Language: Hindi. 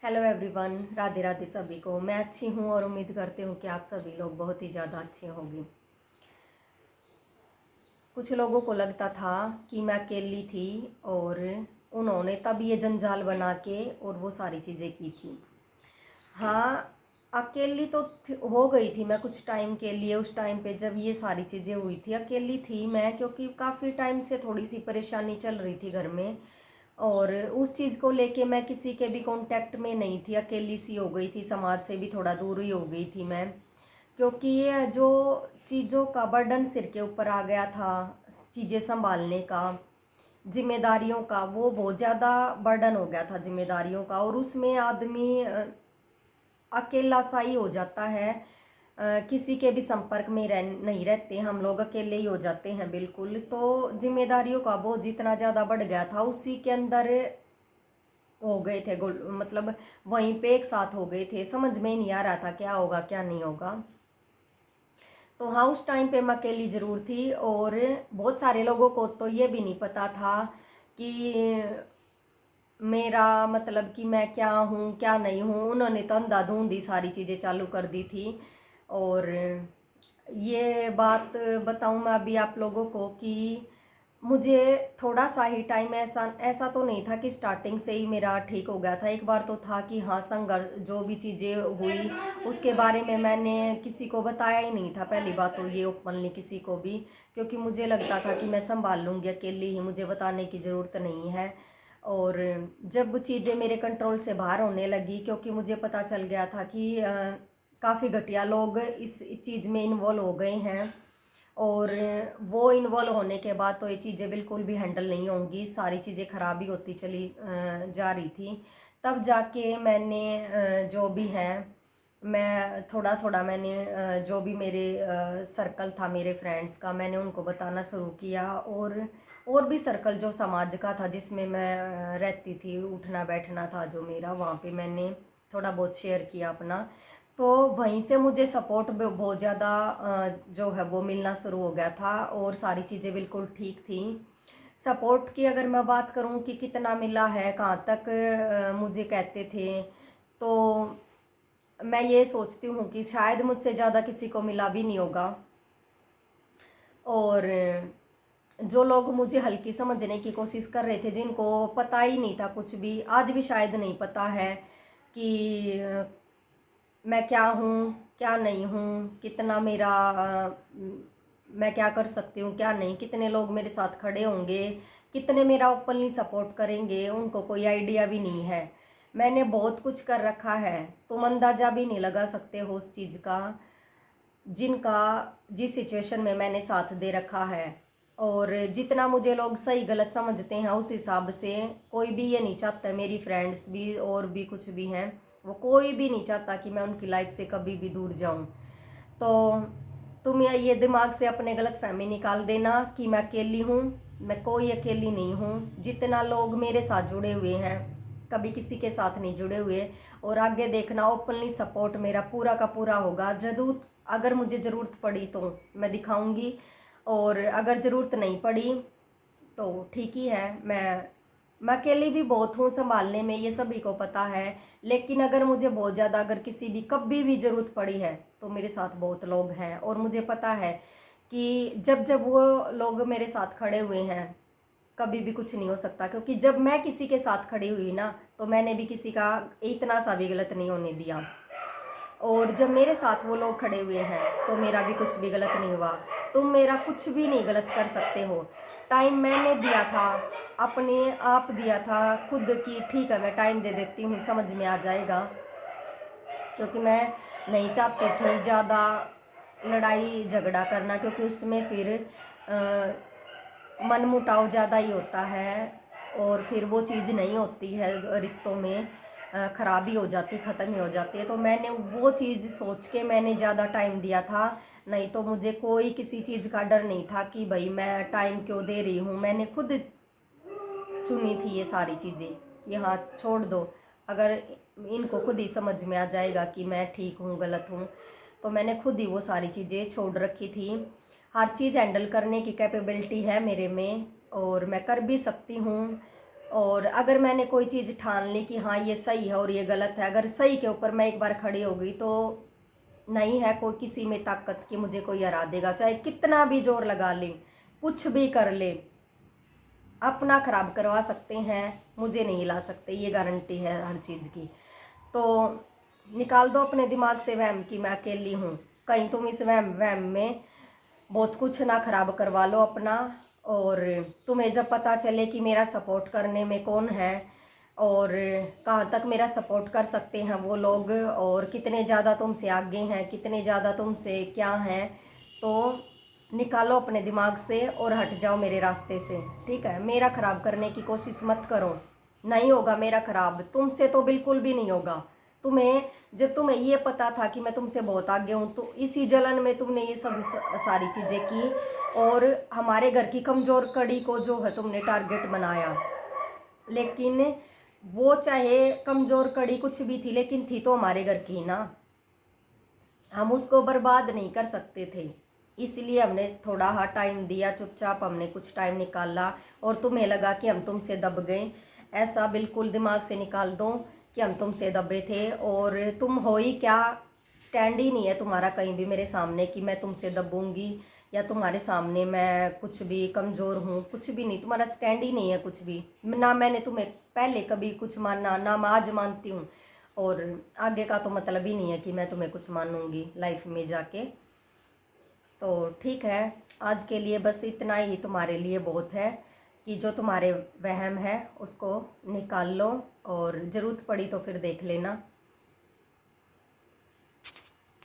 हेलो एवरीवन, राधे राधे सभी को। मैं अच्छी हूँ और उम्मीद करती हूँ कि आप सभी लोग बहुत ही ज़्यादा अच्छे होंगे। कुछ लोगों को लगता था कि मैं अकेली थी और उन्होंने तब ये जंजाल बना के और वो सारी चीज़ें की थी। हाँ, अकेली तो हो गई थी मैं कुछ टाइम के लिए। उस टाइम पे जब ये सारी चीज़ें हुई थी अकेली थी मैं, क्योंकि काफ़ी टाइम से थोड़ी सी परेशानी चल रही थी घर में और उस चीज़ को लेके मैं किसी के भी कांटेक्ट में नहीं थी, अकेली सी हो गई थी, समाज से भी थोड़ा दूर ही हो गई थी मैं। क्योंकि ये जो चीज़ों का बर्डन सिर के ऊपर आ गया था, चीज़ें संभालने का, जिम्मेदारियों का, वो बहुत ज़्यादा बर्डन हो गया था जिम्मेदारियों का। और उसमें आदमी अकेला सा ही हो जाता है। किसी के भी संपर्क में नहीं रहते हम लोग, अकेले ही हो जाते हैं बिल्कुल। तो जिम्मेदारियों का बोझ जितना ज़्यादा बढ़ गया था उसी के अंदर हो गए थे मतलब वहीं पे एक साथ हो गए थे। समझ में ही नहीं आ रहा था क्या होगा क्या नहीं होगा। तो हाँ, उस टाइम पे मैं अकेली ज़रूर थी और बहुत सारे लोगों को तो ये भी नहीं पता था कि मेरा मतलब कि मैं क्या हूँ क्या नहीं हूँ। उन्होंने तो अंधाधुंधी सारी चीज़ें चालू कर दी थी। और ये बात बताऊँ मैं अभी आप लोगों को कि मुझे थोड़ा सा ही टाइम, ऐसा ऐसा तो नहीं था कि स्टार्टिंग से ही मेरा ठीक हो गया था। एक बार तो था कि हाँ, संघर्ष जो भी चीज़ें हुई उसके बारे में मैंने किसी को बताया ही नहीं था। पहली बात तो ये ओपनली किसी को भी, क्योंकि मुझे लगता था कि मैं संभाल लूँगी अकेली ही, मुझे बताने की ज़रूरत नहीं है। और जब चीज़ें मेरे कंट्रोल से बाहर होने लगी, क्योंकि मुझे पता चल गया था कि काफ़ी घटिया लोग इस चीज़ में इन्वॉल्व हो गए हैं और वो इन्वॉल्व होने के बाद तो ये चीज़ें बिल्कुल भी हैंडल नहीं होंगी, सारी चीज़ें ख़राब ही होती चली जा रही थी। तब जाके मैंने जो भी है, मैं थोड़ा थोड़ा मैंने जो भी मेरे सर्कल था मेरे फ्रेंड्स का, मैंने उनको बताना शुरू किया। और भी सर्कल जो समाज का था जिसमें मैं रहती थी, उठना बैठना था जो मेरा, वहाँ पे मैंने थोड़ा बहुत शेयर किया अपना। तो वहीं से मुझे सपोर्ट बहुत ज़्यादा जो है वो मिलना शुरू हो गया था और सारी चीज़ें बिल्कुल ठीक थी। सपोर्ट की अगर मैं बात करूं कि कितना मिला है, कहाँ तक मुझे कहते थे, तो मैं ये सोचती हूँ कि शायद मुझसे ज़्यादा किसी को मिला भी नहीं होगा। और जो लोग मुझे हल्की समझने की कोशिश कर रहे थे, जिनको पता ही नहीं था कुछ भी, आज भी शायद नहीं पता है कि मैं क्या हूँ क्या नहीं हूँ, कितना मेरा मैं क्या कर सकती हूँ क्या नहीं, कितने लोग मेरे साथ खड़े होंगे, कितने मेरा ओपनली सपोर्ट करेंगे, उनको कोई आइडिया भी नहीं है। मैंने बहुत कुछ कर रखा है, तुम अंदाज़ा भी नहीं लगा सकते हो उस चीज़ का, जिनका जिस सिचुएशन में मैंने साथ दे रखा है। और जितना मुझे लोग सही गलत समझते हैं उस हिसाब से कोई भी ये नहीं चाहता, मेरी फ्रेंड्स भी और भी कुछ भी हैं, वो कोई भी नहीं चाहता कि मैं उनकी लाइफ से कभी भी दूर जाऊं। तो तुम ये दिमाग से अपने गलत फहमी निकाल देना कि मैं अकेली हूँ। मैं कोई अकेली नहीं हूँ। जितना लोग मेरे साथ जुड़े हुए हैं, कभी किसी के साथ नहीं जुड़े हुए। और आगे देखना, ओपनली सपोर्ट मेरा पूरा का पूरा होगा। जरूर अगर मुझे ज़रूरत पड़ी तो मैं दिखाऊंगी, और अगर ज़रूरत नहीं पड़ी तो ठीक ही है। मैं अकेली भी बहुत हूँ संभालने में, ये सभी को पता है। लेकिन अगर मुझे बहुत ज़्यादा, अगर किसी भी कभी भी ज़रूरत पड़ी है तो मेरे साथ बहुत लोग हैं। और मुझे पता है कि जब जब वो लोग मेरे साथ खड़े हुए हैं, कभी भी कुछ नहीं हो सकता। क्योंकि जब मैं किसी के साथ खड़ी हुई ना, तो मैंने भी किसी का इतना सा भी गलत नहीं होने दिया। और जब मेरे साथ वो लोग खड़े हुए हैं तो मेरा भी कुछ भी गलत नहीं हुआ। तुम मेरा कुछ भी नहीं गलत कर सकते हो। टाइम मैंने दिया था, अपने आप दिया था खुद की, ठीक है मैं टाइम दे देती हूँ, समझ में आ जाएगा। क्योंकि मैं नहीं चाहती थी ज़्यादा लड़ाई झगड़ा करना, क्योंकि उसमें फिर मनमुटाव ज़्यादा ही होता है और फिर वो चीज़ नहीं होती है रिश्तों में, ख़राबी हो जाती, ख़त्म ही हो जाती है। तो मैंने वो चीज़ सोच के मैंने ज़्यादा टाइम दिया था। नहीं तो मुझे कोई किसी चीज़ का डर नहीं था कि भाई मैं टाइम क्यों दे रही हूँ। मैंने खुद चुनी थी ये सारी चीज़ें कि हाँ छोड़ दो, अगर इनको खुद ही समझ में आ जाएगा कि मैं ठीक हूँ गलत हूँ। तो मैंने खुद ही वो सारी चीज़ें छोड़ रखी थी। हर चीज़ हैंडल करने की कैपेबिलिटी है मेरे में और मैं कर भी सकती हूँ। और अगर मैंने कोई चीज़ ठान ली कि हाँ ये सही है और ये गलत है, अगर सही के ऊपर मैं एक बार खड़ी हो गई तो नहीं है कोई किसी में ताकत कि मुझे कोई हरा देगा, चाहे कितना भी जोर लगा ले, कुछ भी कर ले, अपना ख़राब करवा सकते हैं, मुझे नहीं ला सकते, ये गारंटी है हर चीज़ की। तो निकाल दो अपने दिमाग से वहम कि मैं अकेली हूँ। कहीं तुम इस वहम वहम में बहुत कुछ ना ख़राब करवा लो अपना। और तुम्हें जब पता चले कि मेरा सपोर्ट करने में कौन है और कहाँ तक मेरा सपोर्ट कर सकते हैं वो लोग, और कितने ज़्यादा तुमसे आगे हैं, कितने ज़्यादा तुमसे क्या हैं, तो निकालो अपने दिमाग से और हट जाओ मेरे रास्ते से, ठीक है। मेरा ख़राब करने की कोशिश मत करो, नहीं होगा मेरा ख़राब, तुमसे तो बिल्कुल भी नहीं होगा। तुम्हें जब तुम्हें ये पता था कि मैं तुमसे बहुत आगे हूँ, तो इसी जलन में तुमने ये सब सारी चीज़ें की और हमारे घर की कमज़ोर कड़ी को जो है तुमने टारगेट बनाया। लेकिन वो चाहे कमज़ोर कड़ी कुछ भी थी, लेकिन थी तो हमारे घर की ना, हम उसको बर्बाद नहीं कर सकते थे। इसलिए हमने थोड़ा हाँ टाइम दिया, चुपचाप हमने कुछ टाइम निकाला और तुम्हें लगा कि हम तुमसे दब गए। ऐसा बिल्कुल दिमाग से निकाल दो कि हम तुमसे दबे थे, और तुम हो ही क्या, स्टैंड ही नहीं है तुम्हारा कहीं भी मेरे सामने कि मैं तुमसे दबूंगी या तुम्हारे सामने मैं कुछ भी कमज़ोर हूँ, कुछ भी नहीं, तुम्हारा स्टैंड ही नहीं है कुछ भी। ना मैंने तुम्हें पहले कभी कुछ माना, ना मैं आज मानती हूँ, और आगे का तो मतलब ही नहीं है कि मैं तुम्हें कुछ मानूंगी लाइफ में जाके। तो ठीक है, आज के लिए बस इतना ही तुम्हारे लिए बहुत है कि जो तुम्हारे वहम है उसको निकाल लो, और ज़रूरत पड़ी तो फिर देख लेना।